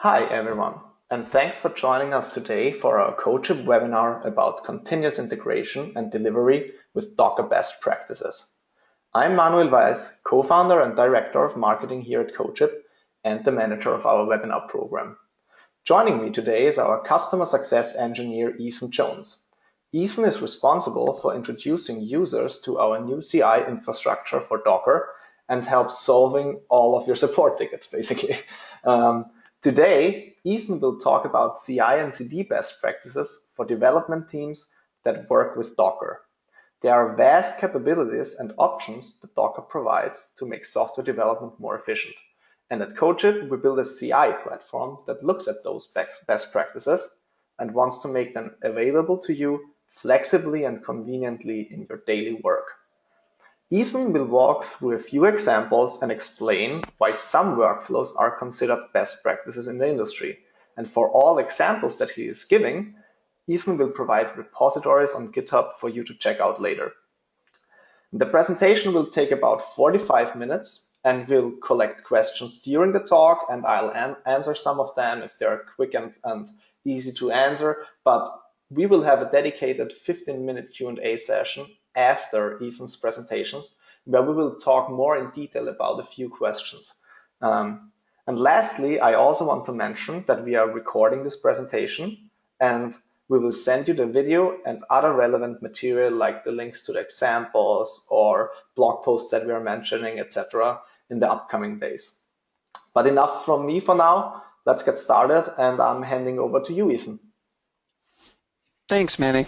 Hi everyone, and thanks for joining us today for our CodeShip webinar about continuous integration and delivery with Docker best practices. I'm Manuel Weiss, co-founder and director of marketing here at CodeShip and the manager of our webinar program. Joining me today is our customer success engineer, Ethan Jones. Ethan is responsible for introducing users to our new CI infrastructure for Docker and helps solving all of your support tickets, basically. Today, Ethan will talk about CI and CD best practices for development teams that work with Docker. There are vast capabilities and options that Docker provides to make software development more efficient. And at CodeShip, we build a CI platform that looks at those best practices and wants to make them available to you flexibly and conveniently in your daily work. Ethan will walk through a few examples and explain why some workflows are considered best practices in the industry. And for all examples that he is giving, Ethan will provide repositories on GitHub for you to check out later. The presentation will take about 45 minutes and we'll collect questions during the talk, and I'll answer some of them if they're quick and easy to answer. But we will have a dedicated 15-minute Q&A session after Ethan's presentations, where we will talk more in detail about a few questions. And lastly, I also want to mention that we are recording this presentation, and we will send you the video and other relevant material like the links to the examples or blog posts that we are mentioning, etc., in the upcoming days. But enough from me for now. Let's get started, and I'm handing over to you, Ethan. Thanks, Manny.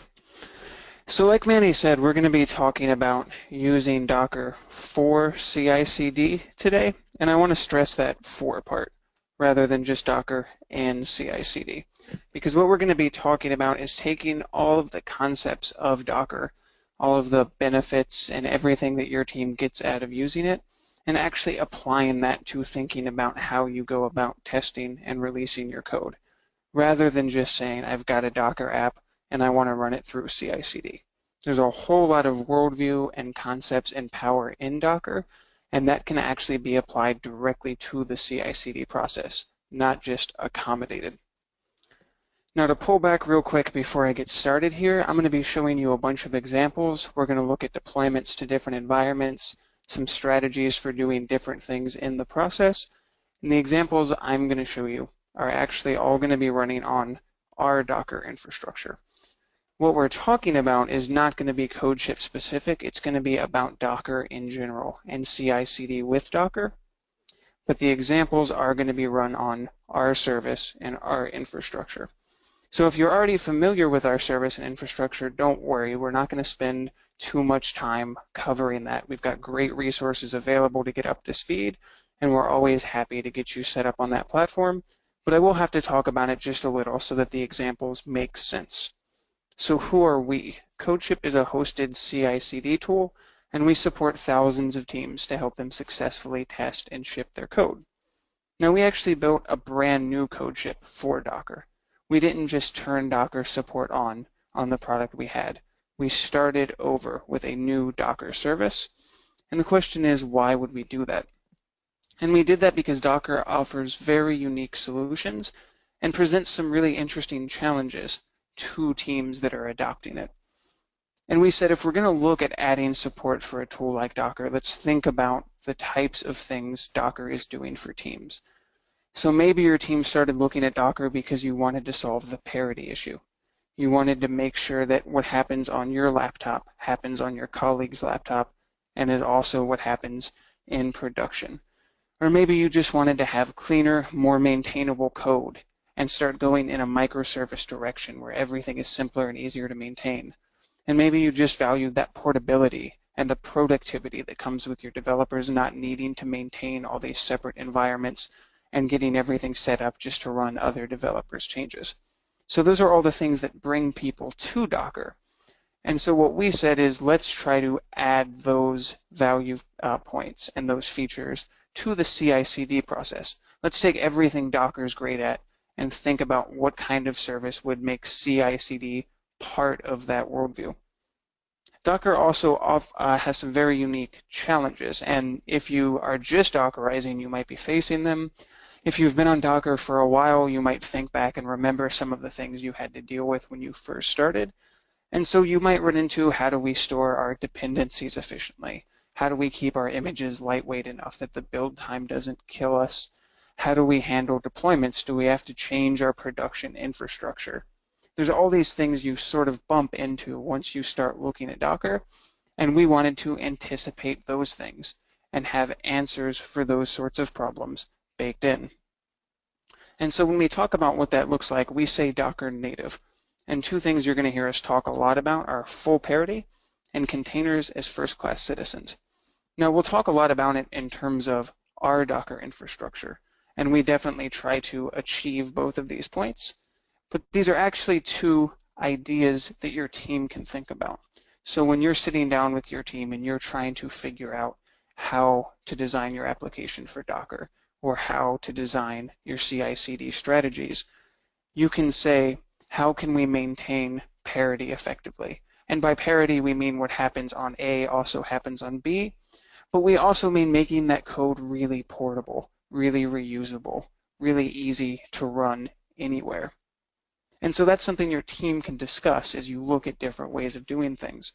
So like Manny said, we're going to be talking about using Docker for CICD today, and I want to stress that for part rather than just Docker and CICD, because what we're going to be talking about is taking all of the concepts of Docker, all of the benefits and everything that your team gets out of using it, and actually applying that to thinking about how you go about testing and releasing your code, rather than just saying, I've got a Docker app and I want to run it through CI/CD. There's a whole lot of worldview and concepts and power in Docker, and that can actually be applied directly to the CI/CD process, not just accommodated. Now, to pull back real quick before I get started here, I'm going to be showing you a bunch of examples. We're going to look at deployments to different environments, some strategies for doing different things in the process, and the examples I'm going to show you are actually all going to be running on our Docker infrastructure. What we're talking about is not going to be CodeShip specific. It's going to be about Docker in general and CI/CD with Docker. But the examples are going to be run on our service and our infrastructure. So if you're already familiar with our service and infrastructure, don't worry. We're not going to spend too much time covering that. We've got great resources available to get up to speed, and we're always happy to get you set up on that platform. But I will have to talk about it just a little so that the examples make sense. So who are we? CodeShip is a hosted CI/CD tool, and we support thousands of teams to help them successfully test and ship their code. Now, we actually built a brand new CodeShip for Docker. We didn't just turn Docker support on the product we had. We started over with a new Docker service, and the question is, why would we do that? And we did that because Docker offers very unique solutions and presents some really interesting challenges to teams that are adopting it. And we said if we're going to look at adding support for a tool like Docker, let's think about the types of things Docker is doing for teams. So maybe your team started looking at Docker because you wanted to solve the parity issue. You wanted to make sure that what happens on your laptop happens on your colleague's laptop and is also what happens in production. Or maybe you just wanted to have cleaner, more maintainable code and start going in a microservice direction where everything is simpler and easier to maintain. And maybe you just valued that portability and the productivity that comes with your developers not needing to maintain all these separate environments and getting everything set up just to run other developers' changes. So those are all the things that bring people to Docker. And so what we said is let's try to add those value points and those features to the CI/CD process. Let's take everything Docker's great at and think about what kind of service would make CI/CD part of that worldview. Docker also has some very unique challenges, and if you are just Dockerizing, you might be facing them. If you've been on Docker for a while, you might think back and remember some of the things you had to deal with when you first started. And so you might run into, how do we store our dependencies efficiently? How do we keep our images lightweight enough that the build time doesn't kill us? How do we handle deployments? Do we have to change our production infrastructure? There's all these things you sort of bump into once you start looking at Docker, and we wanted to anticipate those things and have answers for those sorts of problems baked in. And so when we talk about what that looks like, we say Docker native. And two things you're going to hear us talk a lot about are full parity and containers as first-class citizens. Now, we'll talk a lot about it in terms of our Docker infrastructure, and we definitely try to achieve both of these points. But these are actually two ideas that your team can think about. So when you're sitting down with your team and you're trying to figure out how to design your application for Docker or how to design your CI/CD strategies, you can say, how can we maintain parity effectively? And by parity, we mean what happens on A also happens on B, but we also mean making that code really portable, really reusable, really easy to run anywhere. And so that's something your team can discuss as you look at different ways of doing things.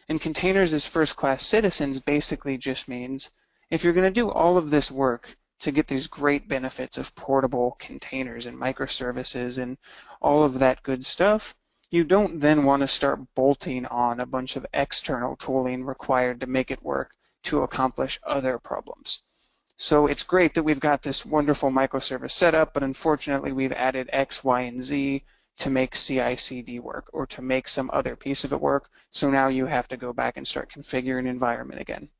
And containers as first-class citizens basically just means if you're going to do all of this work to get these great benefits of portable containers and microservices and all of that good stuff, you don't then want to start bolting on a bunch of external tooling required to make it work to accomplish other problems. So it's great that we've got this wonderful microservice set up, but unfortunately we've added X, Y, and Z to make CI/CD work or to make some other piece of it work. So now you have to go back and start configuring an environment again.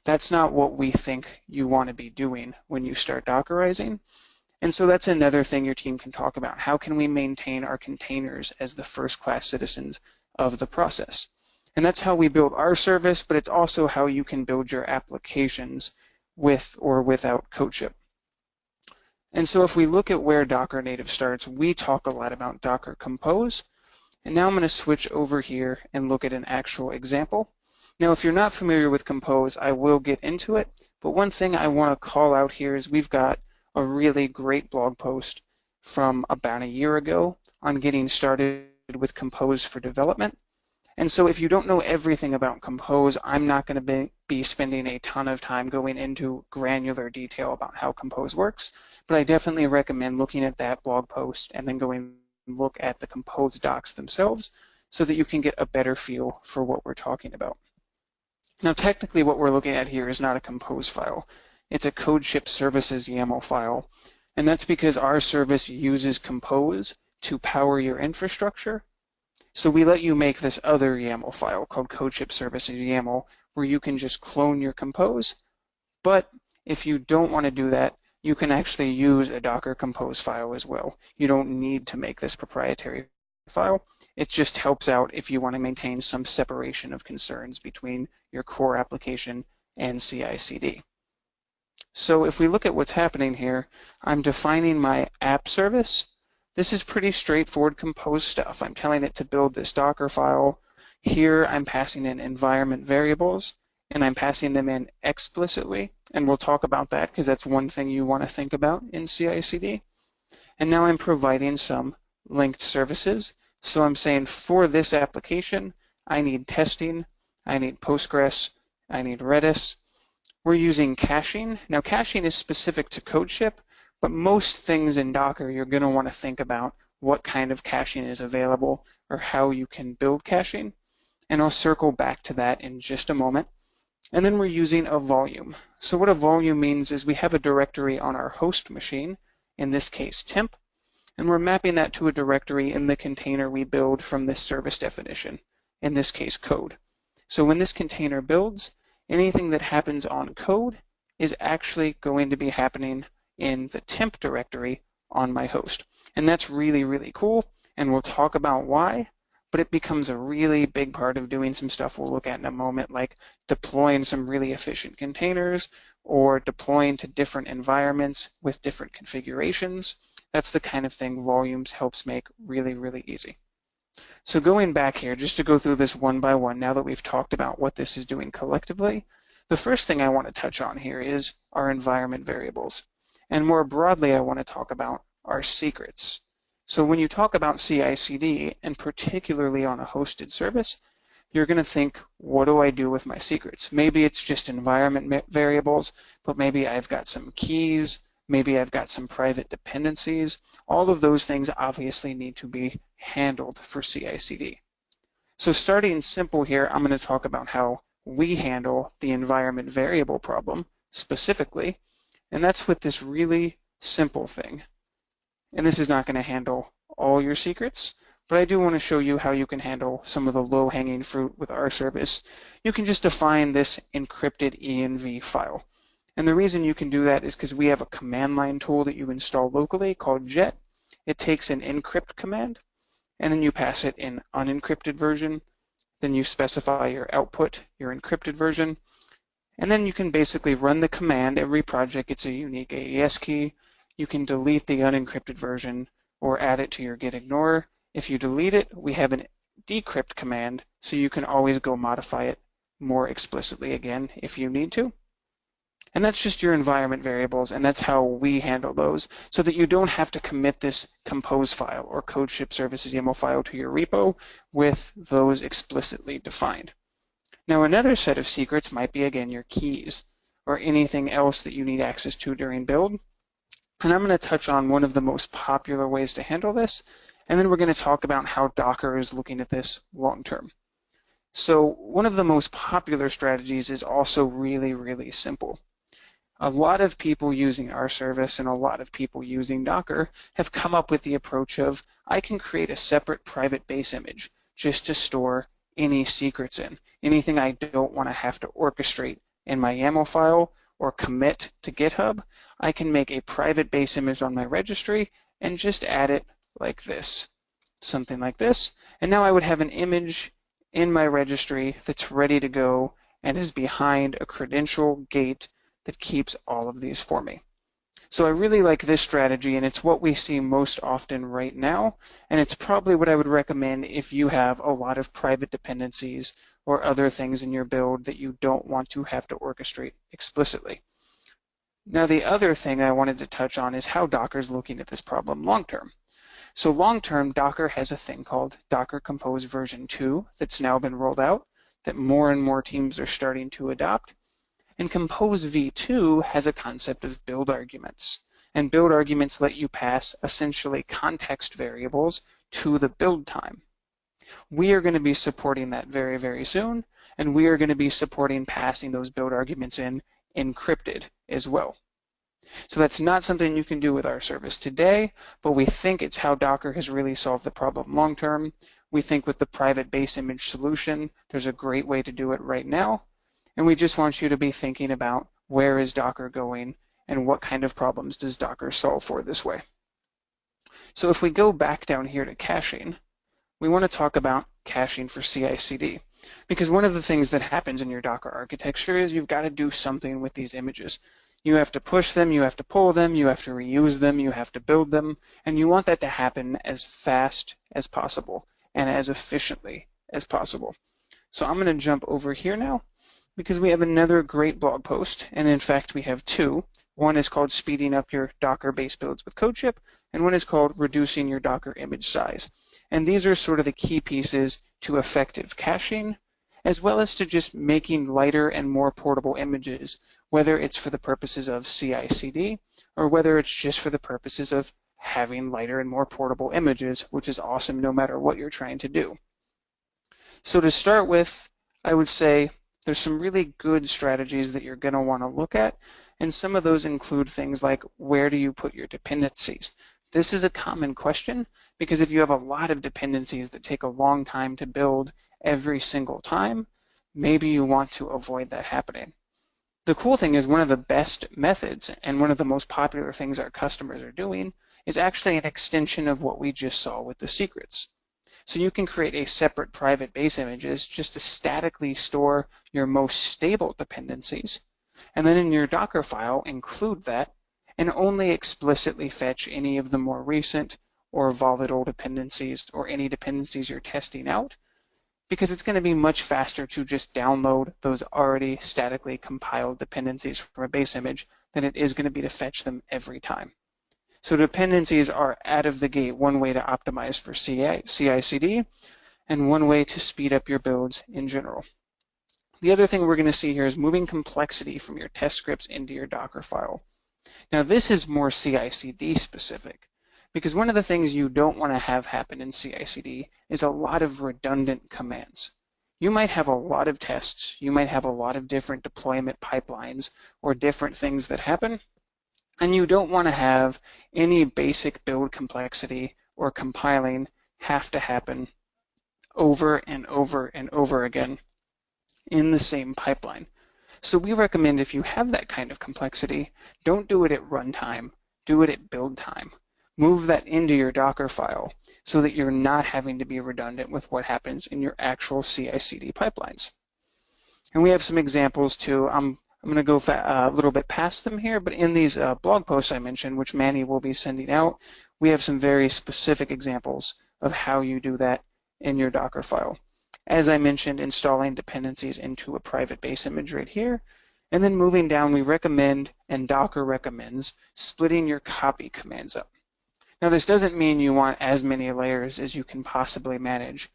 That's not what we think you want to be doing when you start Dockerizing. And so that's another thing your team can talk about. How can we maintain our containers as the first-class citizens of the process? And that's how we build our service, but it's also how you can build your applications with or without CodeShip. And so if we look at where Docker native starts, we talk a lot about Docker Compose. And now I'm going to switch over here and look at an actual example. Now, if you're not familiar with Compose, I will get into it. But one thing I want to call out here is we've got a really great blog post from about a year ago on getting started with Compose for development. And so if you don't know everything about Compose, I'm not going to be spending a ton of time going into granular detail about how Compose works, but I definitely recommend looking at that blog post and then going and look at the Compose docs themselves so that you can get a better feel for what we're talking about. Now, technically what we're looking at here is not a Compose file. It's a CodeShip services YAML file, and that's because our service uses Compose to power your infrastructure. So we let you make this other YAML file called CodeShip services YAML where you can just clone your Compose. But if you don't want to do that, you can actually use a Docker Compose file as well. You don't need to make this proprietary file. It just helps out if you want to maintain some separation of concerns between your core application and CI/CD. So if we look at what's happening here, I'm defining my app service. This is pretty straightforward Compose stuff. I'm telling it to build this Docker file. Here I'm passing in environment variables, and I'm passing them in explicitly, and we'll talk about that because that's one thing you want to think about in CI/CD. And now I'm providing some linked services. So I'm saying for this application, I need testing, I need Postgres, I need Redis. We're using caching. Now caching is specific to CodeShip, but most things in Docker you're going to want to think about what kind of caching is available or how you can build caching. And I'll circle back to that in just a moment. And then we're using a volume. So what a volume means is we have a directory on our host machine, in this case temp, and we're mapping that to a directory in the container we build from this service definition, in this case code. So when this container builds, anything that happens on code is actually going to be happening in the temp directory on my host. And that's really, really cool, and we'll talk about why, but it becomes a really big part of doing some stuff we'll look at in a moment, like deploying some really efficient containers or deploying to different environments with different configurations. That's the kind of thing volumes helps make really, really easy. So going back here, just to go through this one by one, now that we've talked about what this is doing collectively, the first thing I want to touch on here is our environment variables. And more broadly, I want to talk about our secrets. So when you talk about CI/CD, and particularly on a hosted service, you're going to think, what do I do with my secrets? Maybe it's just environment variables, but maybe I've got some keys, maybe I've got some private dependencies. All of those things obviously need to be handled for CI/CD. So starting simple here, I'm going to talk about how we handle the environment variable problem specifically, and that's with this really simple thing. And this is not going to handle all your secrets, but I do want to show you how you can handle some of the low-hanging fruit with our service. You can just define this encrypted env file. And the reason you can do that is because we have a command line tool that you install locally called jet. It takes an encrypt command, and then you pass it in unencrypted version. Then you specify your output, your encrypted version, and then you can basically run the command. Every project gets a unique AES key. You can delete the unencrypted version or add it to your git ignore. If you delete it, we have an decrypt command, so you can always go modify it more explicitly again if you need to. And that's just your environment variables, and that's how we handle those, so that you don't have to commit this compose file or CodeShip services YAML file to your repo with those explicitly defined. Now another set of secrets might be, again, your keys or anything else that you need access to during build. And I'm going to touch on one of the most popular ways to handle this, and then we're going to talk about how Docker is looking at this long term. So one of the most popular strategies is also really, really simple. A lot of people using our service and a lot of people using Docker have come up with the approach of, I can create a separate private base image just to store any secrets in. Anything I don't want to have to orchestrate in my YAML file or commit to GitHub, I can make a private base image on my registry and just add it like this, something like this. And now I would have an image in my registry that's ready to go and is behind a credential gate that keeps all of these for me. So I really like this strategy, and it's what we see most often right now, and it's probably what I would recommend if you have a lot of private dependencies or other things in your build that you don't want to have to orchestrate explicitly. Now the other thing I wanted to touch on is how Docker's looking at this problem long term. So long term, Docker has a thing called Docker Compose version 2 that's now been rolled out, that more and more teams are starting to adopt. And Compose v2 has a concept of build arguments. And build arguments let you pass essentially context variables to the build time. We are going to be supporting that very, very soon, and we are going to be supporting passing those build arguments in encrypted as well. So that's not something you can do with our service today, but we think it's how Docker has really solved the problem long term. We think with the private base image solution, there's a great way to do it right now. And we just want you to be thinking about where is Docker going and what kind of problems does Docker solve for this way. So if we go back down here to caching, we want to talk about caching for CI/CD. Because one of the things that happens in your Docker architecture is you've got to do something with these images. You have to push them, you have to pull them, you have to reuse them, you have to build them, and you want that to happen as fast as possible and as efficiently as possible. So I'm going to jump over here now, because we have another great blog post, and in fact we have two. One is called Speeding Up Your Docker Base Builds with CodeShip, and one is called Reducing Your Docker Image Size. And these are sort of the key pieces to effective caching, as well as to just making lighter and more portable images, whether it's for the purposes of CI/CD, or whether it's just for the purposes of having lighter and more portable images, which is awesome no matter what you're trying to do. So to start with, I would say there's some really good strategies that you're going to want to look at, and some of those include things like, where do you put your dependencies? This is a common question, because if you have a lot of dependencies that take a long time to build every single time, maybe you want to avoid that happening. The cool thing is one of the best methods and one of the most popular things our customers are doing is actually an extension of what we just saw with the secrets. So you can create a separate private base images just to statically store your most stable dependencies, and then in your Docker file include that and only explicitly fetch any of the more recent or volatile dependencies or any dependencies you're testing out, because it's going to be much faster to just download those already statically compiled dependencies from a base image than it is going to be to fetch them every time. So dependencies are out of the gate one way to optimize for CI/CD and one way to speed up your builds in general. The other thing we're going to see here is moving complexity from your test scripts into your Docker file. Now this is more CI/CD specific, because one of the things you don't want to have happen in CI/CD is a lot of redundant commands. You might have a lot of tests, you might have a lot of different deployment pipelines or different things that happen, and you don't want to have any basic build complexity or compiling have to happen over and over and over again in the same pipeline. So we recommend if you have that kind of complexity, don't do it at runtime, do it at build time. Move that into your Docker file so that you're not having to be redundant with what happens in your actual CI/CD pipelines. And we have some examples too. I'm going to go a little bit past them here, but in these blog posts I mentioned, which Manny will be sending out, we have some very specific examples of how you do that in your Docker file. As I mentioned, installing dependencies into a private base image right here. And then moving down, we recommend, and Docker recommends, splitting your copy commands up. Now this doesn't mean you want as many layers as you can possibly manage,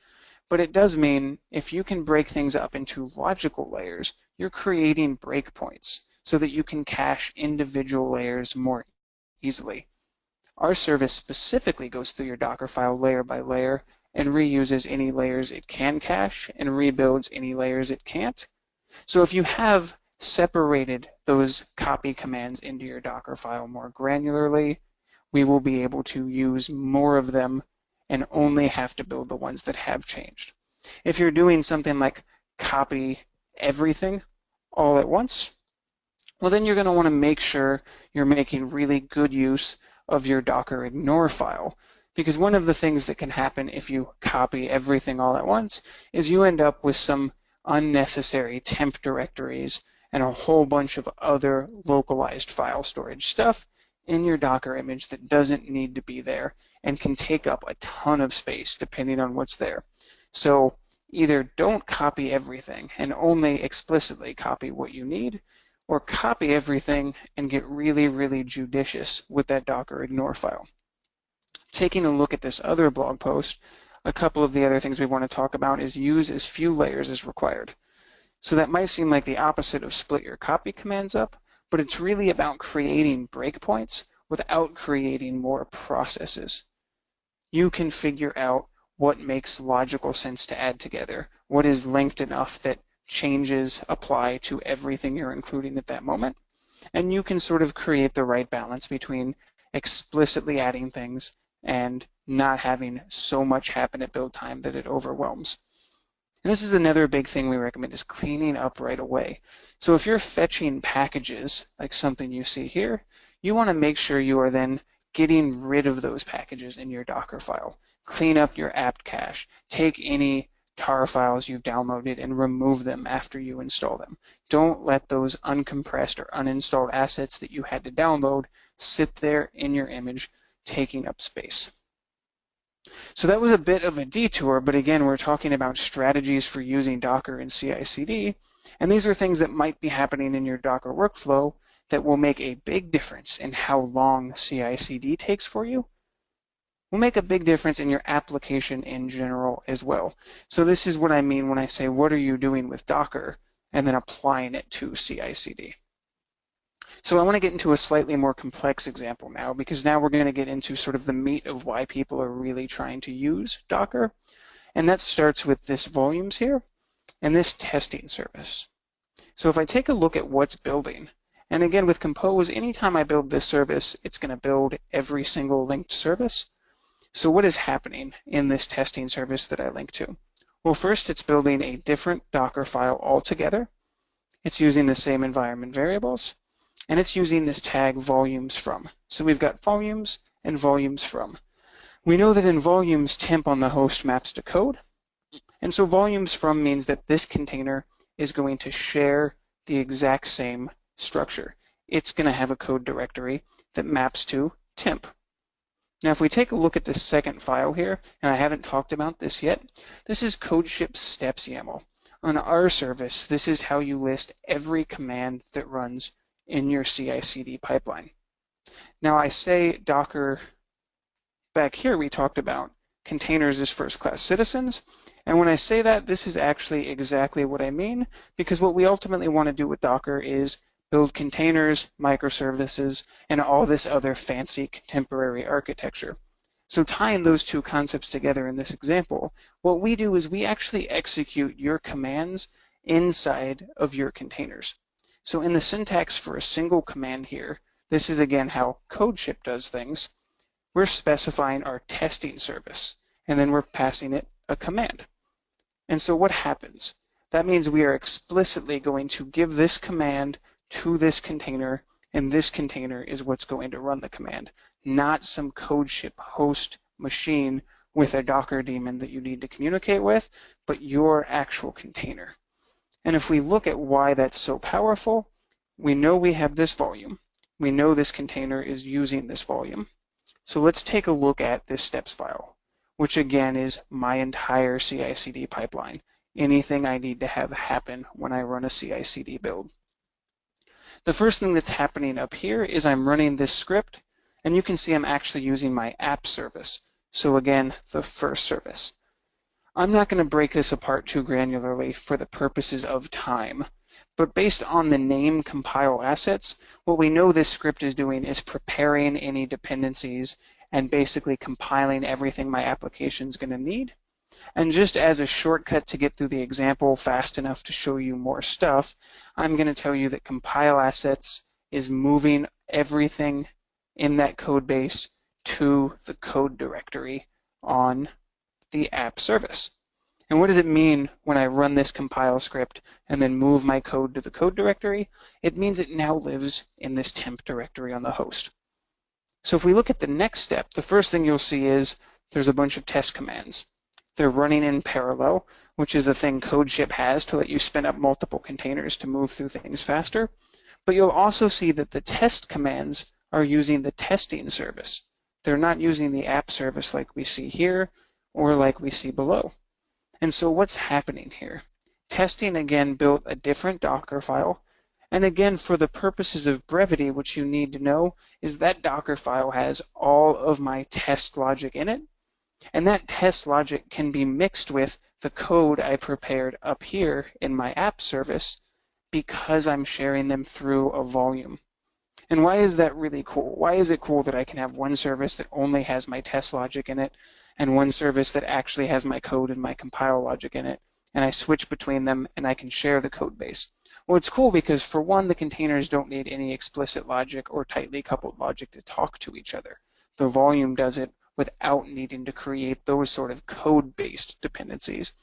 but it does mean if you can break things up into logical layers, you're creating breakpoints so that you can cache individual layers more easily. Our service specifically goes through your Docker file layer by layer and reuses any layers it can cache and rebuilds any layers it can't. So if you have separated those copy commands into your Docker file more granularly, we will be able to use more of them and only have to build the ones that have changed. If you're doing something like copy everything all at once, well then you're going to want to make sure you're making really good use of your Docker ignore file. Because one of the things that can happen if you copy everything all at once is you end up with some unnecessary temp directories and a whole bunch of other localized file storage stuff in your Docker image that doesn't need to be there and can take up a ton of space depending on what's there. So either don't copy everything and only explicitly copy what you need, or copy everything and get really, really judicious with that Docker ignore file. Taking a look at this other blog post, a couple of the other things we want to talk about is use as few layers as required. So that might seem like the opposite of split your copy commands up, but it's really about creating breakpoints without creating more processes. You can figure out what makes logical sense to add together, what is linked enough that changes apply to everything you're including at that moment, and you can sort of create the right balance between explicitly adding things and not having so much happen at build time that it overwhelms. And this is another big thing we recommend is cleaning up right away. So if you're fetching packages, like something you see here, you want to make sure you are then getting rid of those packages in your Docker file. Clean up your apt cache. Take any tar files you've downloaded and remove them after you install them. Don't let those uncompressed or uninstalled assets that you had to download sit there in your image taking up space. So that was a bit of a detour, but again, we're talking about strategies for using Docker and CI/CD, and these are things that might be happening in your Docker workflow that will make a big difference in how long CI/CD takes for you. Will make a big difference in your application in general as well. So this is what I mean when I say, what are you doing with Docker, and then applying it to CI/CD. So I want to get into a slightly more complex example now, because now we're going to get into sort of the meat of why people are really trying to use Docker. And that starts with this volumes here and this testing service. So if I take a look at what's building, and again with Compose, anytime I build this service, it's going to build every single linked service. So what is happening in this testing service that I link to? Well, first it's building a different Docker file altogether. It's using the same environment variables, and it's using this tag volumes from. So we've got volumes and volumes from. We know that in volumes, temp on the host maps to code, and so volumes from means that this container is going to share the exact same structure. It's going to have a code directory that maps to temp. Now if we take a look at this second file here, and I haven't talked about this yet, this is CodeShip steps YAML. On our service, this is how you list every command that runs in your CI/CD pipeline. Now I say Docker, back here we talked about containers as first-class citizens, and when I say that, this is actually exactly what I mean, because what we ultimately want to do with Docker is build containers, microservices, and all this other fancy contemporary architecture. So tying those two concepts together in this example, what we do is we actually execute your commands inside of your containers. So in the syntax for a single command here, this is again how CodeShip does things. We're specifying our testing service, and then we're passing it a command. And so what happens? That means we are explicitly going to give this command to this container, and this container is what's going to run the command, not some CodeShip host machine with a Docker daemon that you need to communicate with, but your actual container. And if we look at why that's so powerful, we know we have this volume. We know this container is using this volume. So let's take a look at this steps file, which again is my entire CI/CD pipeline, anything I need to have happen when I run a CI/CD build. The first thing that's happening up here is I'm running this script, and you can see I'm actually using my app service. So again, the first service. I'm not going to break this apart too granularly for the purposes of time, but based on the name compile assets, what we know this script is doing is preparing any dependencies and basically compiling everything my application is going to need. And just as a shortcut to get through the example fast enough to show you more stuff, I'm going to tell you that compile assets is moving everything in that code base to the code directory on the app service. And what does it mean when I run this compile script and then move my code to the code directory? It means it now lives in this temp directory on the host. So if we look at the next step, the first thing you'll see is there's a bunch of test commands. They're running in parallel, which is the thing CodeShip has to let you spin up multiple containers to move through things faster. But you'll also see that the test commands are using the testing service. They're not using the app service like we see here or like we see below. And so what's happening here? Testing again built a different Docker file. And again, for the purposes of brevity, what you need to know is that Docker file has all of my test logic in it. And that test logic can be mixed with the code I prepared up here in my app service because I'm sharing them through a volume. And why is that really cool? Why is it cool that I can have one service that only has my test logic in it and one service that actually has my code and my compile logic in it, and I switch between them and I can share the code base? Well, it's cool because for one, the containers don't need any explicit logic or tightly coupled logic to talk to each other. The volume does it without needing to create those sort of code-based dependencies.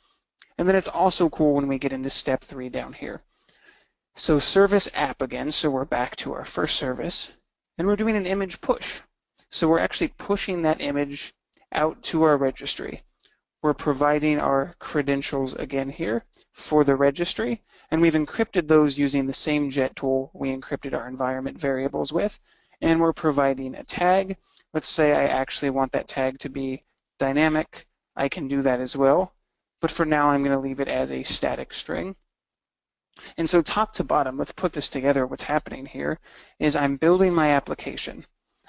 And then it's also cool when we get into step 3 down here. So service app again, so we're back to our first service, and we're doing an image push. So we're actually pushing that image out to our registry. We're providing our credentials again here for the registry, and we've encrypted those using the same JET tool we encrypted our environment variables with, and we're providing a tag. Let's say I actually want that tag to be dynamic. I can do that as well, but for now I'm going to leave it as a static string. And so top to bottom, let's put this together. What's happening here is I'm building my application.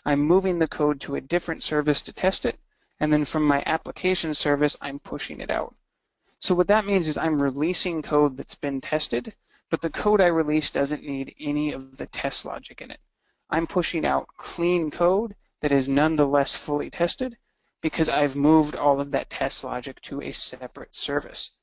I'm moving the code to a different service to test it, and then from my application service, I'm pushing it out. So what that means is I'm releasing code that's been tested, but the code I release doesn't need any of the test logic in it. I'm pushing out clean code that is nonetheless fully tested because I've moved all of that test logic to a separate service.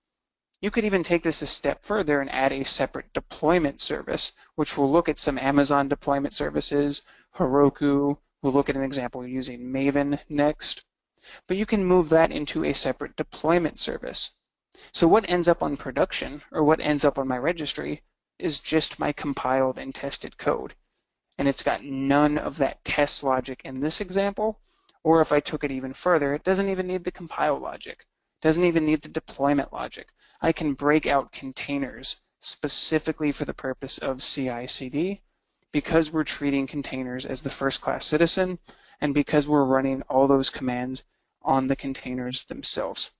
You could even take this a step further and add a separate deployment service, which will look at some Amazon deployment services, Heroku. We'll look at an example using Maven next. But you can move that into a separate deployment service. So what ends up on production, or what ends up on my registry, is just my compiled and tested code. And it's got none of that test logic in this example. Or if I took it even further, it doesn't even need the compile logic. Doesn't even need the deployment logic. I can break out containers specifically for the purpose of CI/CD because we're treating containers as the first-class citizen and because we're running all those commands on the containers themselves.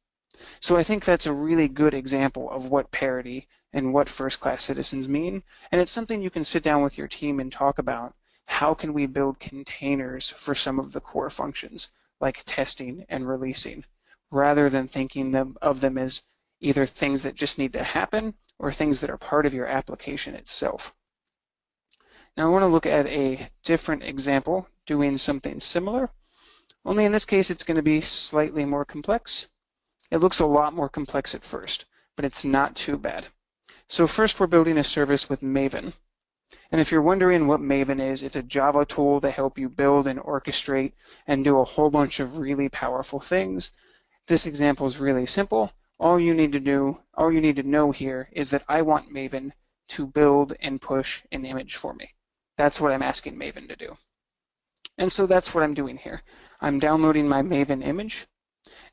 So I think that's a really good example of what parity and what first-class citizens mean. And it's something you can sit down with your team and talk about. How can we build containers for some of the core functions, like testing and releasing, rather than thinking of them as either things that just need to happen or things that are part of your application itself. Now I want to look at a different example doing something similar, only in this case it's going to be slightly more complex. It looks a lot more complex at first, but it's not too bad. So first we're building a service with Maven. And if you're wondering what Maven is, it's a Java tool to help you build and orchestrate and do a whole bunch of really powerful things. This example is really simple. All you need to know here is that I want Maven to build and push an image for me. That's what I'm asking Maven to do. And so that's what I'm doing here. I'm downloading my Maven image.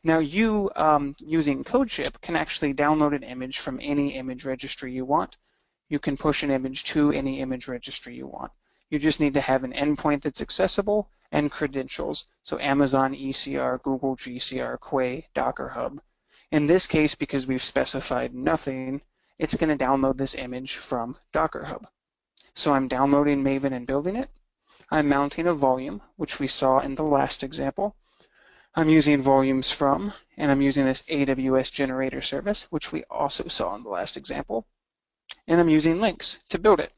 Now you, using CodeShip, can actually download an image from any image registry you want. You can push an image to any image registry you want. You just need to have an endpoint that's accessible and credentials, so Amazon ECR, Google GCR, Quay, Docker Hub. In this case, because we've specified nothing, it's going to download this image from Docker Hub. So I'm downloading Maven and building it. I'm mounting a volume, which we saw in the last example. I'm using volumes from, and I'm using this AWS Generator Service, which we also saw in the last example. And I'm using links to build it.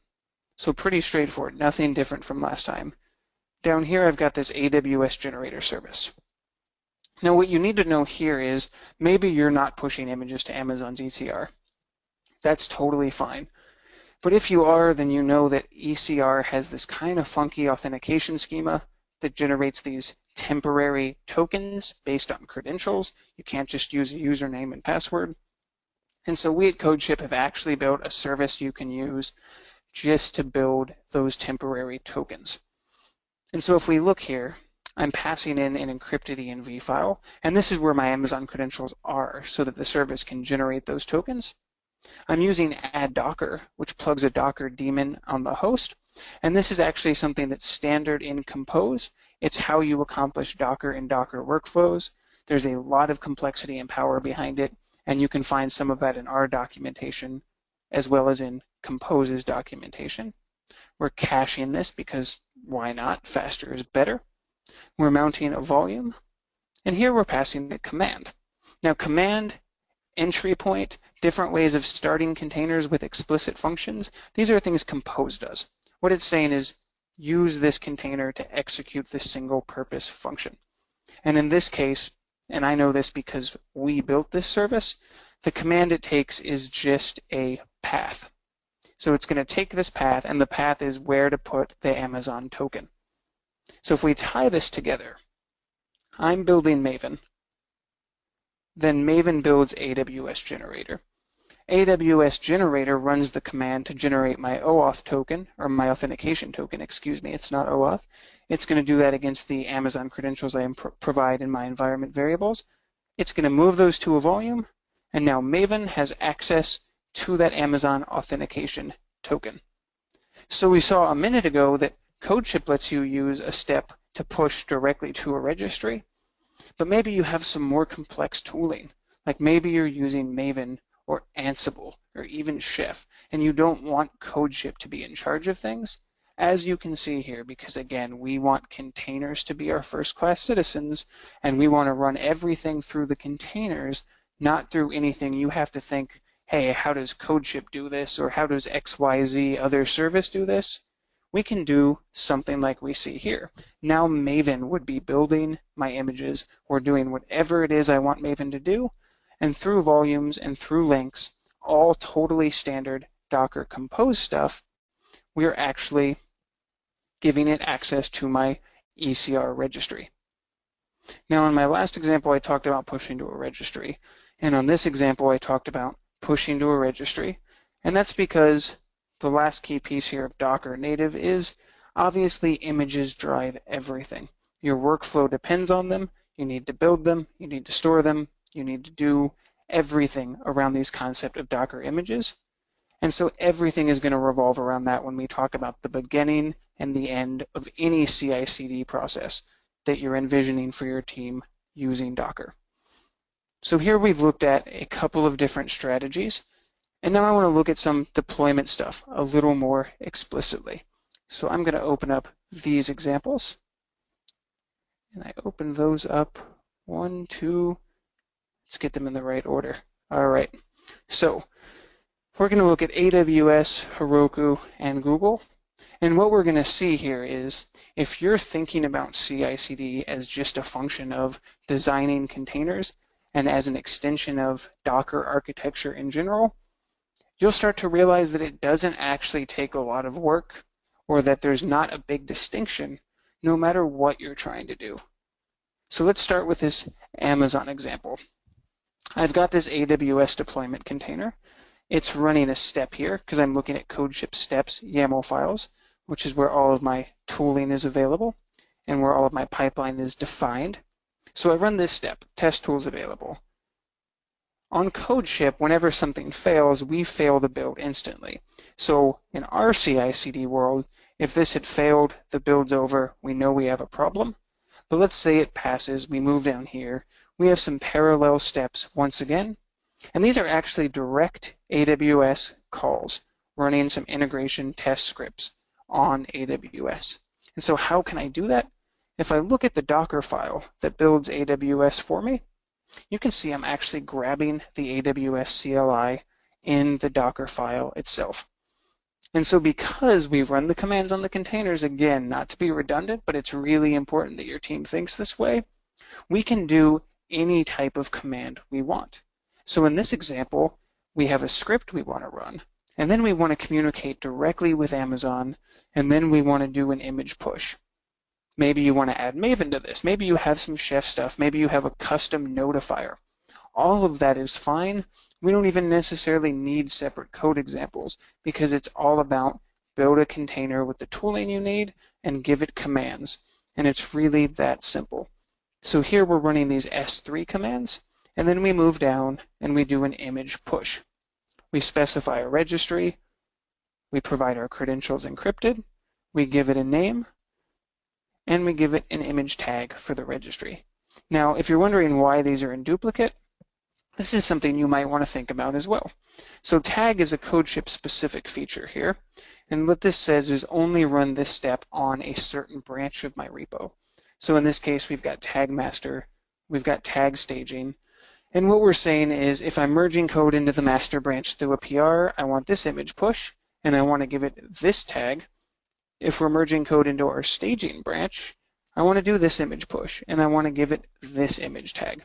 So pretty straightforward, nothing different from last time. Down here I've got this AWS Generator Service. Now what you need to know here is maybe you're not pushing images to Amazon's ECR. That's totally fine. But if you are, then you know that ECR has this kind of funky authentication schema that generates these temporary tokens based on credentials. You can't just use a username and password. And so we at CodeShip have actually built a service you can use just to build those temporary tokens. And so if we look here, I'm passing in an encrypted env file, and this is where my Amazon credentials are so that the service can generate those tokens. I'm using add Docker, which plugs a Docker daemon on the host, and this is actually something that's standard in Compose. It's how you accomplish Docker and Docker workflows. There's a lot of complexity and power behind it, and you can find some of that in our documentation as well as in Compose's documentation. We're caching this because why not? Faster is better. We're mounting a volume, and here we're passing a command. Now command, entry point, different ways of starting containers with explicit functions, these are things Compose does. What it's saying is use this container to execute this single purpose function. And in this case, and I know this because we built this service, the command it takes is just a path. So it's going to take this path, and the path is where to put the Amazon token. So if we tie this together, I'm building Maven, then Maven builds AWS Generator. AWS Generator runs the command to generate my OAuth token, or my authentication token, excuse me, it's not OAuth. It's going to do that against the Amazon credentials I provide in my environment variables. It's going to move those to a volume, and now Maven has access to that Amazon authentication token. So we saw a minute ago that CodeShip lets you use a step to push directly to a registry, but maybe you have some more complex tooling, like maybe you're using Maven or Ansible or even Chef, and you don't want CodeShip to be in charge of things. As you can see here, because again, we want containers to be our first-class citizens, and we want to run everything through the containers, not through anything you have to think, hey, how does CodeShip do this, or how does XYZ other service do this? We can do something like we see here. Now Maven would be building my images or doing whatever it is I want Maven to do, and through volumes and through links, all totally standard Docker Compose stuff, we're actually giving it access to my ECR registry. Now in my last example, I talked about pushing to a registry, and on this example, I talked about pushing to a registry, and that's because the last key piece here of Docker native is obviously images drive everything. Your workflow depends on them. You need to build them. You need to store them. You need to do everything around these concept of Docker images. And so everything is going to revolve around that when we talk about the beginning and the end of any CICD process that you're envisioning for your team using Docker. So here we've looked at a couple of different strategies. And now I want to look at some deployment stuff a little more explicitly. So I'm going to open up these examples. And I open those up. 1, 2, let's get them in the right order. All right. So we're going to look at AWS, Heroku, and Google. And what we're going to see here is if you're thinking about CICD as just a function of designing containers and as an extension of Docker architecture in general, you'll start to realize that it doesn't actually take a lot of work, or that there's not a big distinction no matter what you're trying to do. So let's start with this Amazon example. I've got this AWS deployment container. It's running a step here because I'm looking at CodeShip steps YAML files, which is where all of my tooling is available and where all of my pipeline is defined. So I run this step, test tools available. On CodeShip, whenever something fails, we fail the build instantly. So in our CI/CD world, if this had failed, the build's over, we know we have a problem. But let's say it passes, we move down here, we have some parallel steps once again, and these are actually direct AWS calls running some integration test scripts on AWS. And so how can I do that? If I look at the Docker file that builds AWS for me, you can see I'm actually grabbing the AWS CLI in the Docker file itself. And so because we run the commands on the containers, again, not to be redundant, but it's really important that your team thinks this way, we can do any type of command we want. So in this example, we have a script we want to run, and then we want to communicate directly with Amazon, and then we want to do an image push. Maybe you want to add Maven to this. Maybe you have some chef stuff. Maybe you have a custom notifier. All of that is fine. We don't even necessarily need separate code examples because it's all about build a container with the tooling you need and give it commands. And it's really that simple. So here we're running these S3 commands, and then we move down and we do an image push. We specify a registry, we provide our credentials encrypted, we give it a name, and we give it an image tag for the registry. Now, if you're wondering why these are in duplicate, this is something you might want to think about as well. So tag is a CodeShip specific feature here, and what this says is only run this step on a certain branch of my repo. So in this case, we've got tag master, we've got tag staging, and what we're saying is if I'm merging code into the master branch through a PR, I want this image push, and I want to give it this tag. If we're merging code into our staging branch, I want to do this image push, and I want to give it this image tag.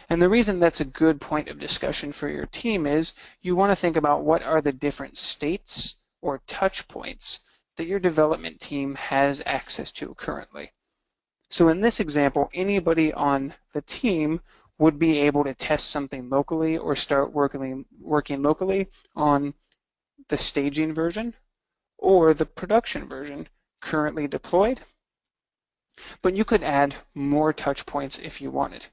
And the reason that's a good point of discussion for your team is you want to think about what are the different states or touch points that your development team has access to currently. So in this example, anybody on the team would be able to test something locally or start working locally on the staging version or the production version currently deployed. But you could add more touch points if you wanted.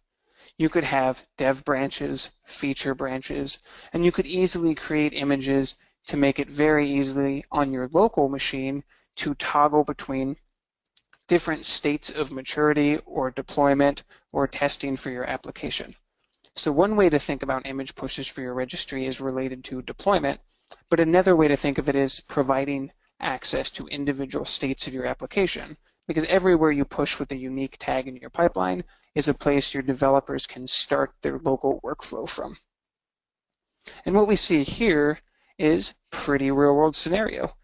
You could have dev branches, feature branches, and you could easily create images to make it very easily on your local machine to toggle between different states of maturity or deployment or testing for your application. So one way to think about image pushes for your registry is related to deployment, but another way to think of it is providing access to individual states of your application, because everywhere you push with a unique tag in your pipeline is a place your developers can start their local workflow from. And what we see here is pretty real-world scenario.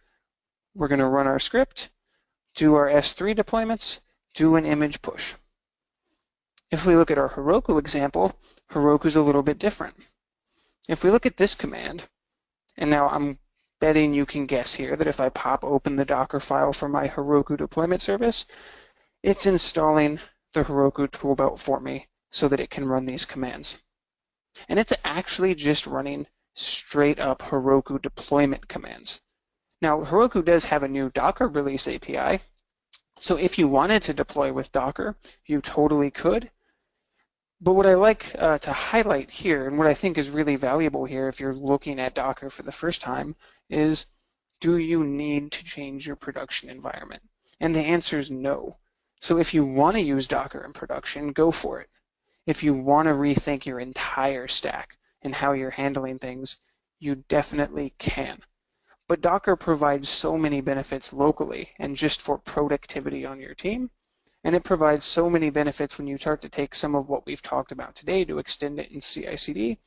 We're going to run our script, do our S3 deployments, do an image push. If we look at our Heroku example, Heroku's a little bit different. If we look at this command, and now I'm betting you can guess here that if I pop open the Docker file for my Heroku deployment service, it's installing the Heroku toolbelt for me so that it can run these commands. And it's actually just running straight up Heroku deployment commands. Now, Heroku does have a new Docker release API, so if you wanted to deploy with Docker, you totally could. But what I like to highlight here, and what I think is really valuable here if you're looking at Docker for the first time, is do you need to change your production environment? And the answer is no. So if you want to use Docker in production, go for it. If you want to rethink your entire stack and how you're handling things, You definitely can. But Docker provides so many benefits locally and just for productivity on your team. And it provides so many benefits when you start to take some of what we've talked about today to extend it in CICD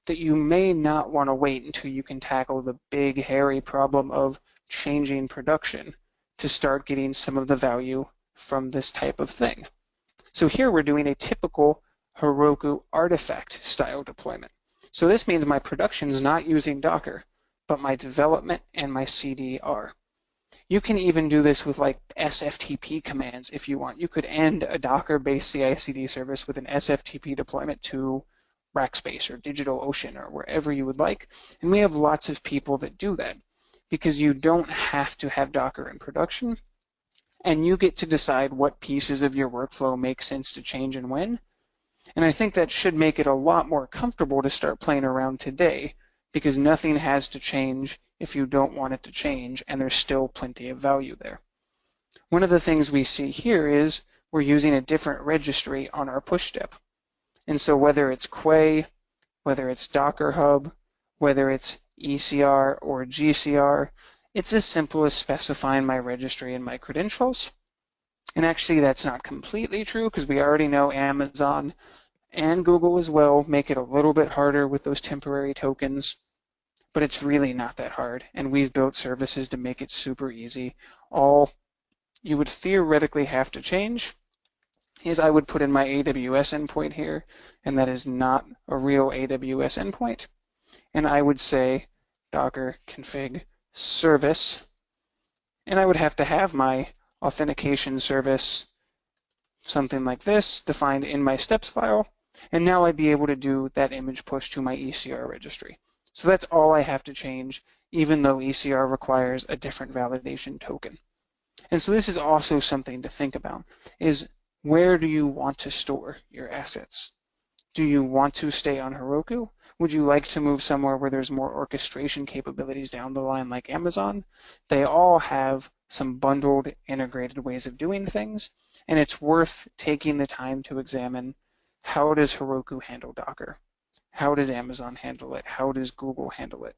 that you may not want to wait until you can tackle the big, hairy problem of changing production to start getting some of the value from this type of thing. So here we're doing a typical Heroku artifact style deployment. So this means my production is not using Docker, but my development and my CD are. You can even do this with like SFTP commands if you want. You could end a Docker-based CI/CD service with an SFTP deployment to Rackspace or DigitalOcean or wherever you would like. And we have lots of people that do that because you don't have to have Docker in production, and you get to decide what pieces of your workflow make sense to change and when. And I think that should make it a lot more comfortable to start playing around today, because nothing has to change if you don't want it to change, and there's still plenty of value there. One of the things we see here is we're using a different registry on our push step. And so whether it's Quay, whether it's Docker Hub, whether it's ECR or GCR, it's as simple as specifying my registry and my credentials. And actually that's not completely true, because we already know Amazon and Google as well make it a little bit harder with those temporary tokens, but it's really not that hard, and we've built services to make it super easy. All you would theoretically have to change is I would put in my AWS endpoint here, and that is not a real AWS endpoint, and I would say docker config service, and I would have to have my authentication service, something like this, defined in my steps file, and now I'd be able to do that image push to my ECR registry. So that's all I have to change, even though ECR requires a different validation token. And so this is also something to think about, is where do you want to store your assets? Do you want to stay on Heroku? Would you like to move somewhere where there's more orchestration capabilities down the line like Amazon? They all have some bundled, integrated ways of doing things, and it's worth taking the time to examine, how does Heroku handle Docker? How does Amazon handle it? How does Google handle it?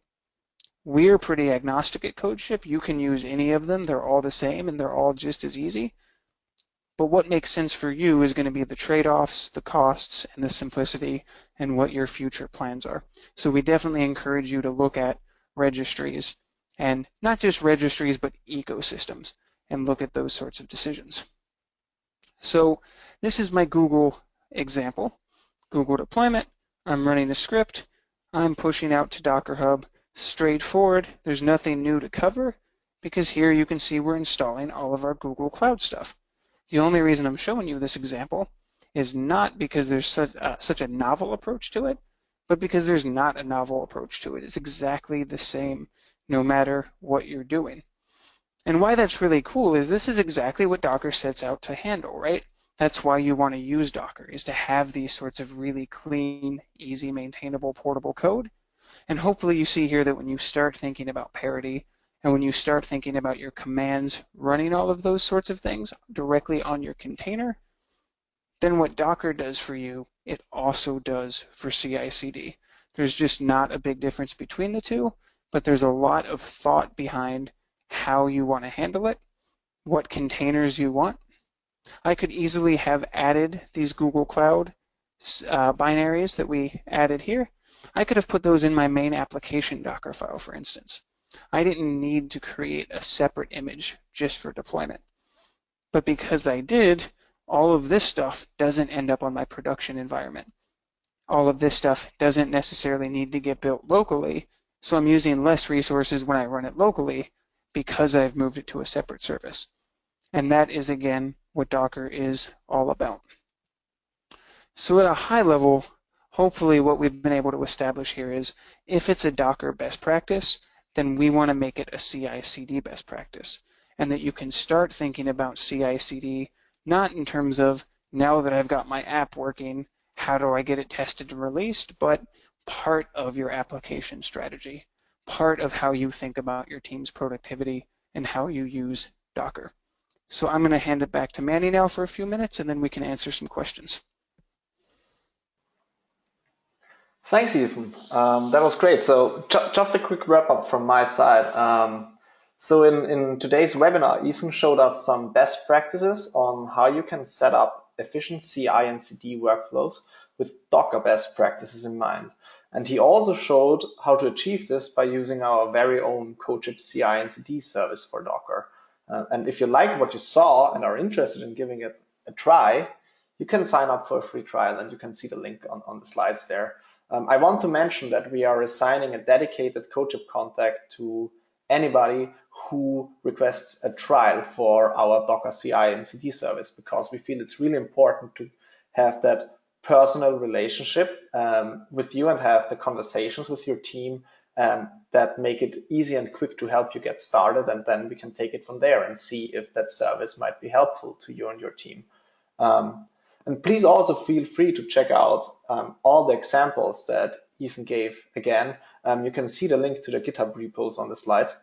We're pretty agnostic at CodeShip. You can use any of them. They're all the same, and they're all just as easy. But what makes sense for you is going to be the trade-offs, the costs, and the simplicity, and what your future plans are. So we definitely encourage you to look at registries, and not just registries, but ecosystems, and look at those sorts of decisions. So this is my Google example. Google deployment. I'm running a script. I'm pushing out to Docker Hub. Straightforward. There's nothing new to cover, because here you can see we're installing all of our Google Cloud stuff. The only reason I'm showing you this example is not because there's such a novel approach to it, but because there's not a novel approach to it. It's exactly the same no matter what you're doing. And why that's really cool is this is exactly what Docker sets out to handle, right? That's why you want to use Docker, is to have these sorts of really clean, easy, maintainable, portable code. And hopefully you see here that when you start thinking about parity, and when you start thinking about your commands running all of those sorts of things directly on your container, then what Docker does for you, it also does for CI/CD. There's just not a big difference between the two, but there's a lot of thought behind how you want to handle it, what containers you want. I could easily have added these Google Cloud binaries that we added here. I could have put those in my main application Docker file, for instance. I didn't need to create a separate image just for deployment. But because I did, all of this stuff doesn't end up on my production environment. All of this stuff doesn't necessarily need to get built locally, so I'm using less resources when I run it locally because I've moved it to a separate service. And that is, again, what Docker is all about. So at a high level, hopefully what we've been able to establish here is, if it's a Docker best practice, then we want to make it a CI/CD best practice. And that you can start thinking about CI/CD not in terms of, now that I've got my app working, how do I get it tested and released, but part of your application strategy, part of how you think about your team's productivity and how you use Docker. So I'm going to hand it back to Manny now for a few minutes, and then we can answer some questions. Thanks, Ethan. That was great. So just a quick wrap up from my side. So in today's webinar, Ethan showed us some best practices on how you can set up efficient CI and CD workflows with Docker best practices in mind. And he also showed how to achieve this by using our very own CodeShip CI and CD service for Docker. And if you like what you saw and are interested in giving it a try, you can sign up for a free trial, and you can see the link on the slides there. I want to mention that we are assigning a dedicated CodeShip contact to anybody who requests a trial for our Docker CI and CD service, because we feel it's really important to have that personal relationship with you and have the conversations with your team that make it easy and quick to help you get started. And then we can take it from there and see if that service might be helpful to you and your team. And please also feel free to check out all the examples that Ethan gave again. You can see the link to the GitHub repos on the slides.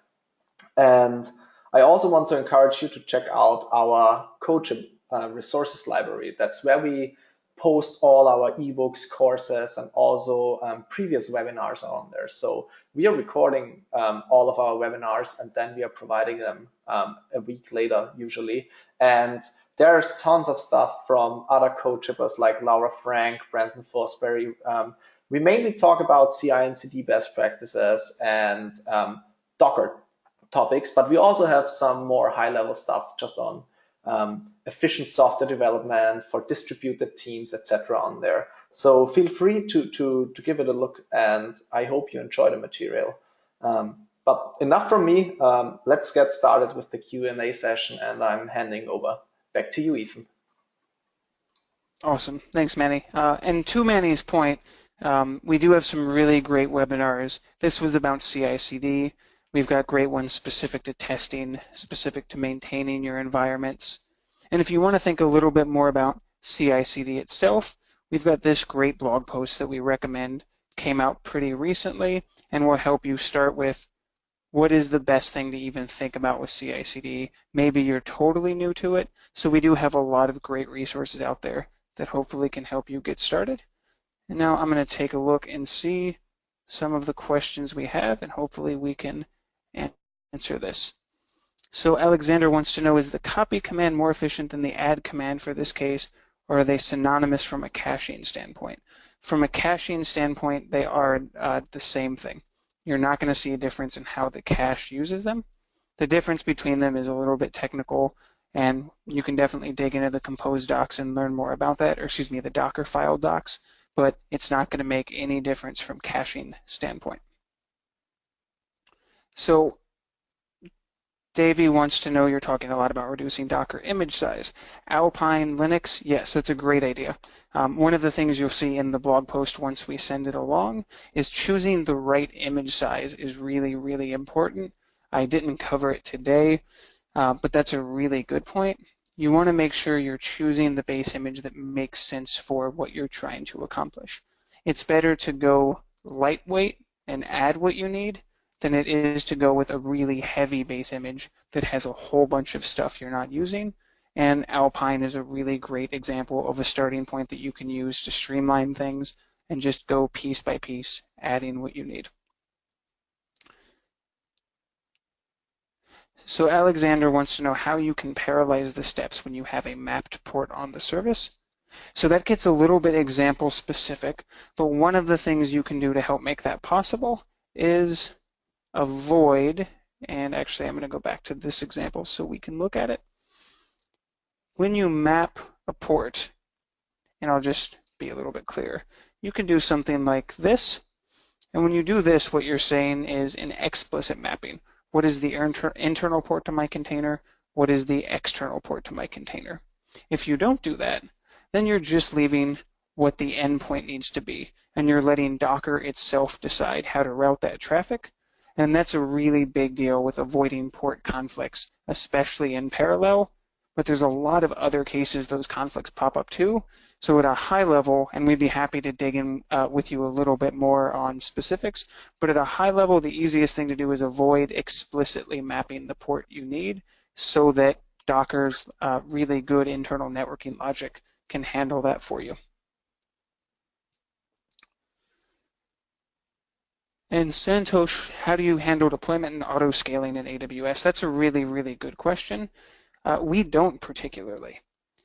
And I also want to encourage you to check out our CodeShip resources library. That's where we post all our ebooks, courses, and also previous webinars are on there. So we are recording all of our webinars, and then we are providing them a week later usually. And there's tons of stuff from other CodeShippers like Laura Frank, Brandon Fosbury. We mainly talk about CI and CD best practices and Docker topics, but we also have some more high-level stuff just on efficient software development for distributed teams, etc. on there. So feel free to give it a look, and I hope you enjoy the material. But enough from me. Let's get started with the Q&A session, and I'm handing over back to you, Ethan. Awesome. Thanks, Manny. And to Manny's point, we do have some really great webinars. This was about CI/CD. We've got great ones specific to testing, specific to maintaining your environments. And if you want to think a little bit more about CI/CD itself, we've got this great blog post that we recommend. Came out pretty recently and will help you start with what is the best thing to even think about with CI/CD. Maybe you're totally new to it, so we do have a lot of great resources out there that hopefully can help you get started. And now I'm going to take a look and see some of the questions we have, and hopefully we can answer this. So Alexander wants to know, is the copy command more efficient than the add command for this case, or are they synonymous from a caching standpoint? From a caching standpoint, they are the same thing. You're not going to see a difference in how the cache uses them. The difference between them is a little bit technical, and you can definitely dig into the Compose docs and learn more about that, or excuse me, the Docker file docs, but it's not going to make any difference from caching standpoint. So Davey wants to know, you're talking a lot about reducing Docker image size. Alpine Linux, yes, that's a great idea. One of the things you'll see in the blog post once we send it along is choosing the right image size is really, really important. I didn't cover it today, but that's a really good point. You want to make sure you're choosing the base image that makes sense for what you're trying to accomplish. It's better to go lightweight and add what you need than it is to go with a really heavy base image that has a whole bunch of stuff you're not using. And Alpine is a really great example of a starting point that you can use to streamline things and just go piece by piece, adding what you need. So Alexander wants to know how you can parallelize the steps when you have a mapped port on the service. So that gets a little bit example specific, but one of the things you can do to help make that possible is avoid, and actually I'm going to go back to this example so we can look at it. When you map a port, and I'll just be a little bit clearer, you can do something like this. And when you do this, what you're saying is an explicit mapping. What is the internal port to my container? What is the external port to my container? If you don't do that, then you're just leaving what the endpoint needs to be, and you're letting Docker itself decide how to route that traffic. And that's a really big deal with avoiding port conflicts, especially in parallel. But there's a lot of other cases those conflicts pop up too. So at a high level, and we'd be happy to dig in with you a little bit more on specifics, but at a high level, the easiest thing to do is avoid explicitly mapping the port you need so that Docker's really good internal networking logic can handle that for you. And Santosh, how do you handle deployment and auto-scaling in AWS? That's a really, really good question. We don't particularly.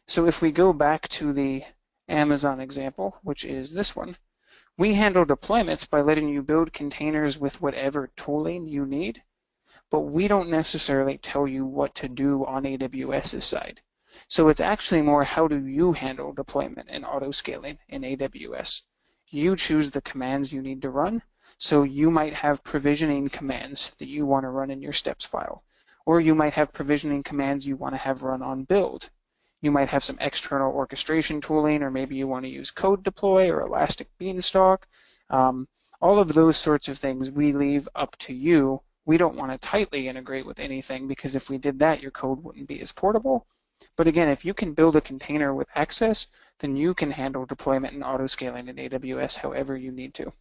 So if we go back to the Amazon example, which is this one, we handle deployments by letting you build containers with whatever tooling you need, but we don't necessarily tell you what to do on AWS's side. So it's actually more, how do you handle deployment and auto-scaling in AWS? You choose the commands you need to run. So you might have provisioning commands that you want to run in your steps file, or you might have provisioning commands you want to have run on build. You might have some external orchestration tooling, or maybe you want to use code deploy or elastic beanstalk. All of those sorts of things we leave up to you. We don't want to tightly integrate with anything, because if we did that, your code wouldn't be as portable. But again, if you can build a container with access, then you can handle deployment and auto-scaling in AWS however you need to.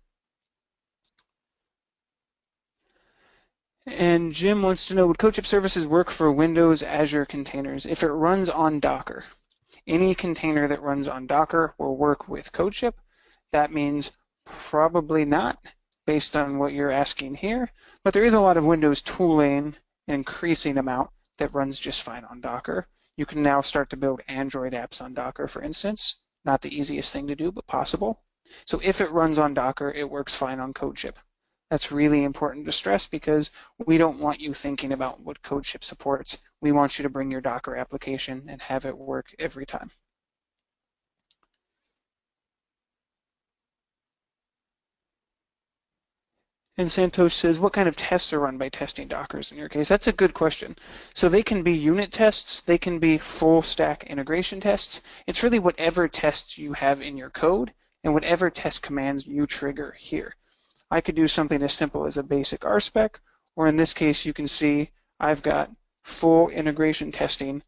And Jim wants to know, would CodeShip services work for Windows Azure containers if it runs on Docker? Any container that runs on Docker will work with CodeShip. That means probably not, based on what you're asking here. But there is a lot of Windows tooling, an increasing amount, that runs just fine on Docker. You can now start to build Android apps on Docker, for instance. Not the easiest thing to do, but possible. So if it runs on Docker, it works fine on CodeShip. That's really important to stress, because we don't want you thinking about what CodeShip supports. We want you to bring your Docker application and have it work every time. And Santosh says, what kind of tests are run by testing Dockers in your case? That's a good question. So they can be unit tests, they can be full stack integration tests. It's really whatever tests you have in your code and whatever test commands you trigger here. I could do something as simple as a basic RSpec, or in this case, you can see I've got full integration testing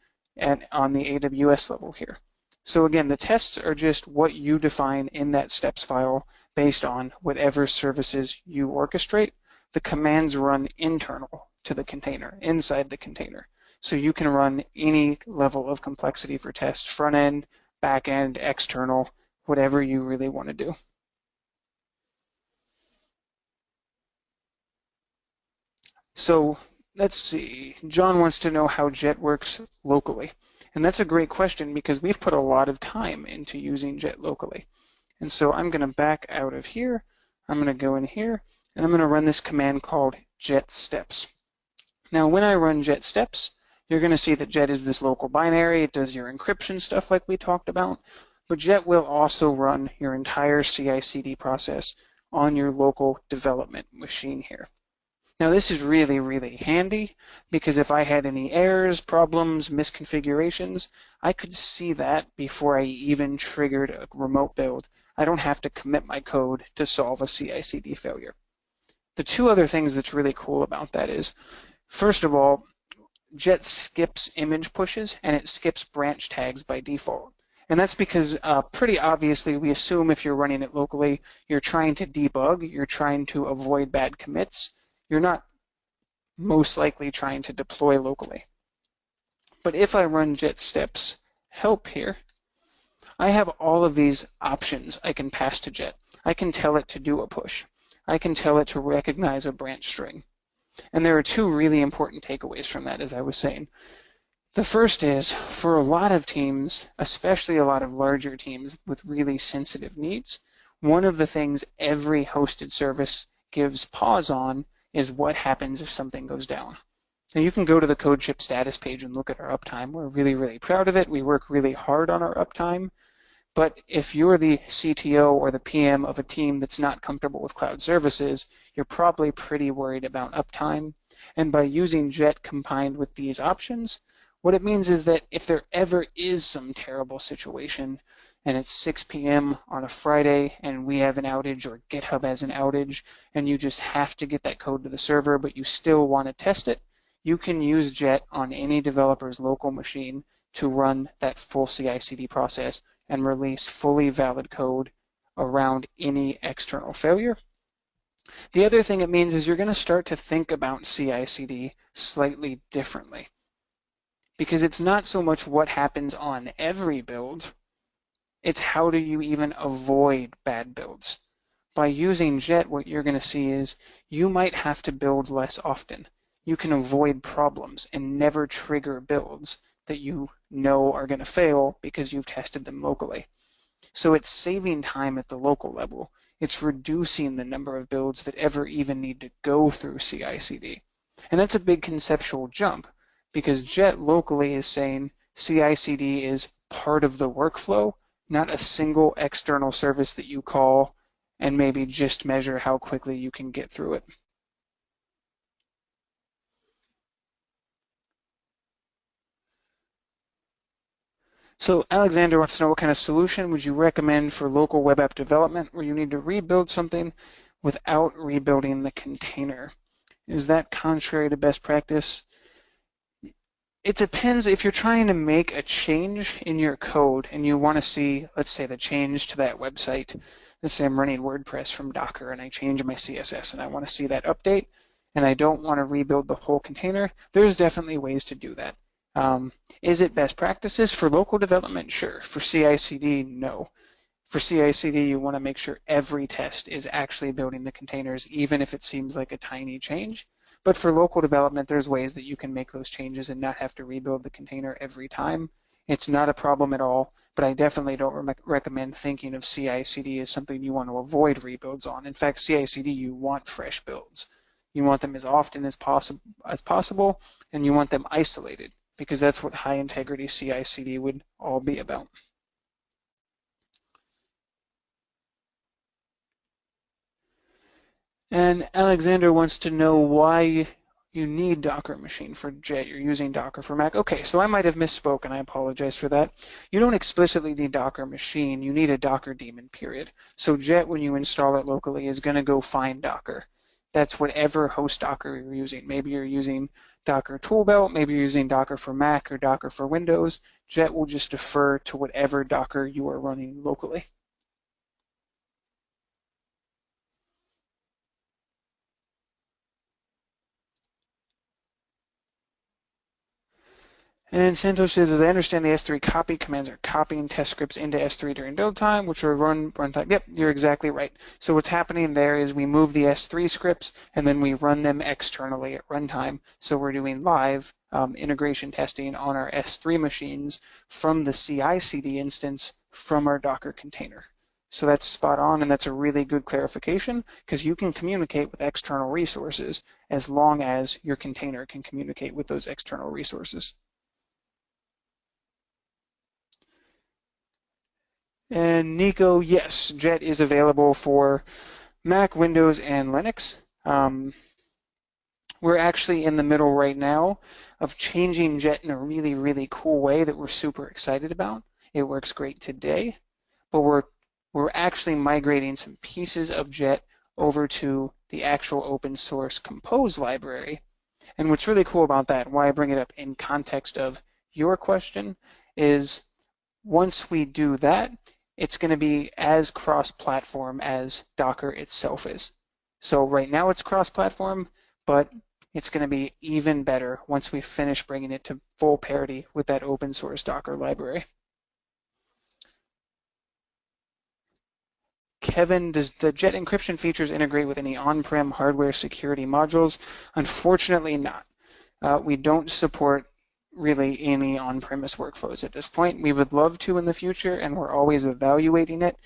on the AWS level here. So again, the tests are just what you define in that steps file based on whatever services you orchestrate. The commands run internal to the container, inside the container. So you can run any level of complexity for tests, front end, back end, external, whatever you really want to do. So let's see, John wants to know how Jet works locally. And that's a great question, because we've put a lot of time into using Jet locally. And so I'm going to back out of here. I'm going to go in here, and I'm going to run this command called Jet Steps. Now, when I run Jet Steps, you're going to see that Jet is this local binary. It does your encryption stuff like we talked about. But Jet will also run your entire CICD process on your local development machine here. Now this is really, really handy, because if I had any errors, problems, misconfigurations, I could see that before I even triggered a remote build. I don't have to commit my code to solve a CICD failure. The two other things that's really cool about that is, first of all, Jet skips image pushes and it skips branch tags by default. And that's because pretty obviously we assume if you're running it locally, you're trying to debug, you're trying to avoid bad commits. You're not most likely trying to deploy locally. But if I run Jet Steps help here, I have all of these options I can pass to Jet. I can tell it to do a push. I can tell it to recognize a branch string. And there are two really important takeaways from that, as I was saying. The first is, for a lot of teams, especially a lot of larger teams with really sensitive needs, one of the things every hosted service gives pause on is what happens if something goes down. Now you can go to the CodeShip status page and look at our uptime. We're really, really proud of it. We work really hard on our uptime. But if you're the CTO or the PM of a team that's not comfortable with cloud services, you're probably pretty worried about uptime. And by using Jet combined with these options, what it means is that if there ever is some terrible situation, and it's 6 p.m. on a Friday and we have an outage or GitHub has an outage and you just have to get that code to the server but you still want to test it, you can use Jet on any developer's local machine to run that full CI/CD process and release fully valid code around any external failure. The other thing it means is you're going to start to think about CI/CD slightly differently, because it's not so much what happens on every build, it's how do you even avoid bad builds. By using Jet, what you're going to see is you might have to build less often. You can avoid problems and never trigger builds that you know are going to fail because you've tested them locally. So it's saving time at the local level. It's reducing the number of builds that ever even need to go through CICD. And that's a big conceptual jump because Jet locally is saying CICD is part of the workflow, not a single external service that you call and maybe just measure how quickly you can get through it. So Alexander wants to know what kind of solution would you recommend for local web app development where you need to rebuild something without rebuilding the container? Is that contrary to best practice? It depends. If you're trying to make a change in your code and you want to see, let's say, the change to that website. Let's say I'm running WordPress from Docker and I change my CSS and I want to see that update and I don't want to rebuild the whole container, there's definitely ways to do that. Is it best practices for local development? Sure. For CI/CD, no. For CI/CD, you want to make sure every test is actually building the containers, even if it seems like a tiny change. But for local development, there's ways that you can make those changes and not have to rebuild the container every time. It's not a problem at all, but I definitely don't recommend thinking of CI/CD as something you want to avoid rebuilds on. In fact, CI/CD, you want fresh builds. You want them as often as possible, and you want them isolated, because that's what high integrity CI/CD would all be about. And Alexander wants to know why you need Docker machine for Jet. You're using Docker for Mac. Okay, so I might have misspoken. I apologize for that. You don't explicitly need Docker machine. You need a Docker daemon, period. So Jet, when you install it locally, is going to go find Docker. That's whatever host Docker you're using. Maybe you're using Docker Toolbelt. Maybe you're using Docker for Mac or Docker for Windows. Jet will just defer to whatever Docker you are running locally. And Santosh says, as I understand, the S3 copy commands are copying test scripts into S3 during build time, which will run runtime. Yep, you're exactly right. So what's happening there is we move the S3 scripts and then we run them externally at runtime. So we're doing live integration testing on our S3 machines from the CI/CD instance from our Docker container. So that's spot on, and that's a really good clarification because you can communicate with external resources as long as your container can communicate with those external resources. And Nico, yes, Jet is available for Mac, Windows, and Linux. We're actually in the middle right now of changing Jet in a really, really cool way that we're super excited about. It works great today, but we're actually migrating some pieces of Jet over to the actual open source Compose library. And what's really cool about that, and why I bring it up in context of your question, is once we do that, it's going to be as cross-platform as Docker itself is. So right now it's cross-platform, but it's going to be even better once we finish bringing it to full parity with that open source Docker library. Kevin, does the Jet encryption features integrate with any on-prem hardware security modules? Unfortunately not. We don't support really any on-premise workflows at this point. We would love to in the future, and we're always evaluating it.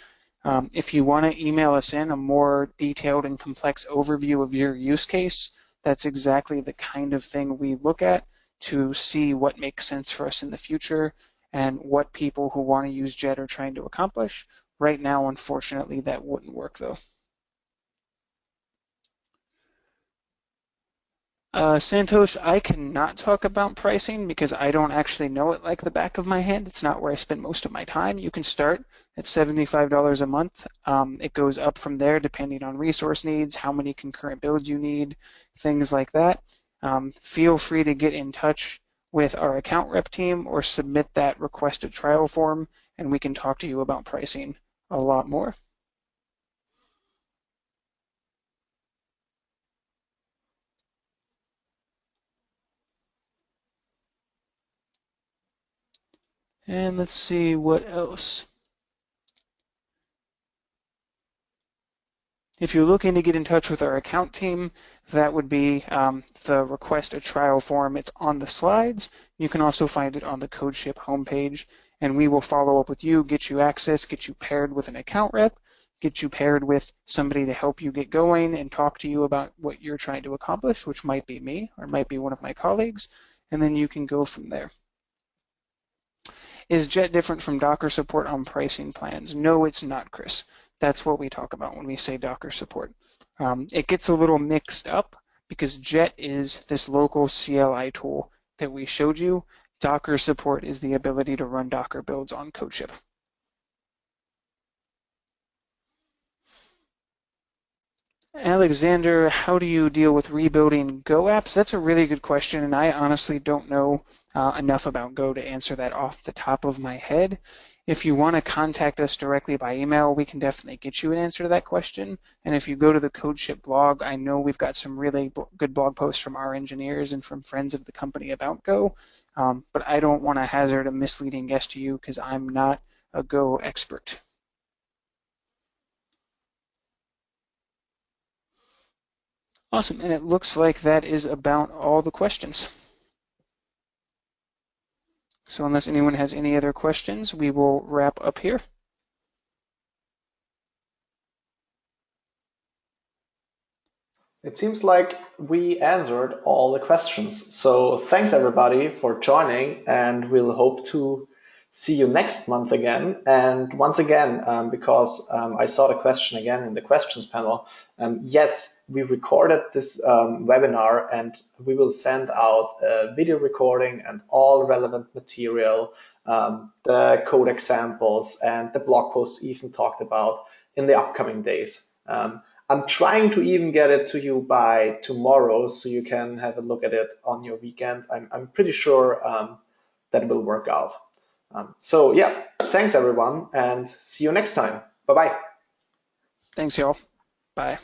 If you want to email us in a more detailed and complex overview of your use case, that's exactly the kind of thing we look at to see what makes sense for us in the future and what people who want to use Jet are trying to accomplish. Right now, unfortunately, that wouldn't work though. Santosh, I cannot talk about pricing because I don't actually know it like the back of my hand. It's not where I spend most of my time. You can start at $75 a month. It goes up from there depending on resource needs, how many concurrent builds you need, things like that. Feel free to get in touch with our account rep team or submit that requested trial form, and we can talk to you about pricing a lot more. And let's see what else. If you're looking to get in touch with our account team, that would be the request a trial form. It's on the slides. You can also find it on the CodeShip homepage, and we will follow up with you, get you access, get you paired with an account rep, get you paired with somebody to help you get going and talk to you about what you're trying to accomplish, which might be me or might be one of my colleagues, and then you can go from there. Is Jet different from Docker support on pricing plans? No, it's not, Chris. That's what we talk about when we say Docker support. It gets a little mixed up because Jet is this local CLI tool that we showed you. Docker support is the ability to run Docker builds on CodeShip. Alexander, how do you deal with rebuilding Go apps? That's a really good question, and I honestly don't know enough about Go to answer that off the top of my head. If you want to contact us directly by email, we can definitely get you an answer to that question. And if you go to the CodeShip blog, I know we've got some really good blog posts from our engineers and from friends of the company about Go, but I don't want to hazard a misleading guess to you because I'm not a Go expert. Awesome, and it looks like that is about all the questions. So unless anyone has any other questions, we will wrap up here. It seems like we answered all the questions. So thanks everybody for joining, and we'll hope to see you next month again. And once again, because I saw the question again in the questions panel, yes, we recorded this webinar, and we will send out a video recording and all relevant material, the code examples and the blog posts even talked about in the upcoming days. I'm trying to even get it to you by tomorrow so you can have a look at it on your weekend. I'm pretty sure that will work out. So yeah, thanks everyone, and see you next time. Bye-bye. Thanks, y'all. Bye.